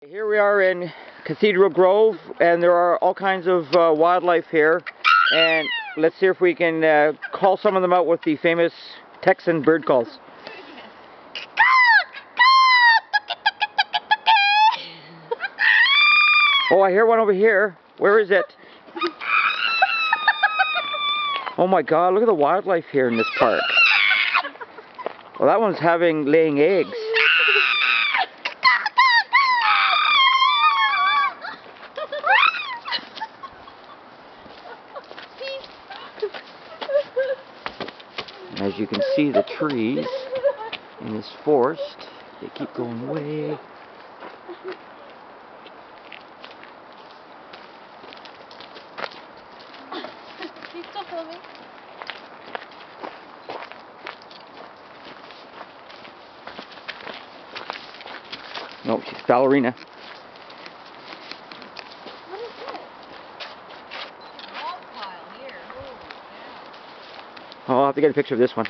Here we are in Cathedral Grove, and there are all kinds of wildlife here, and let's see if we can call some of them out with the famous Texan bird calls. Oh, I hear one over here. Where is it? Oh my God, look at the wildlife here in this park. Well, that one's laying eggs. As you can see, the trees in this forest, they keep going way. He's still filming. No, she's ballerina. What is this? Log pile here. Oh, yeah. Oh, I'll have to get a picture of this one.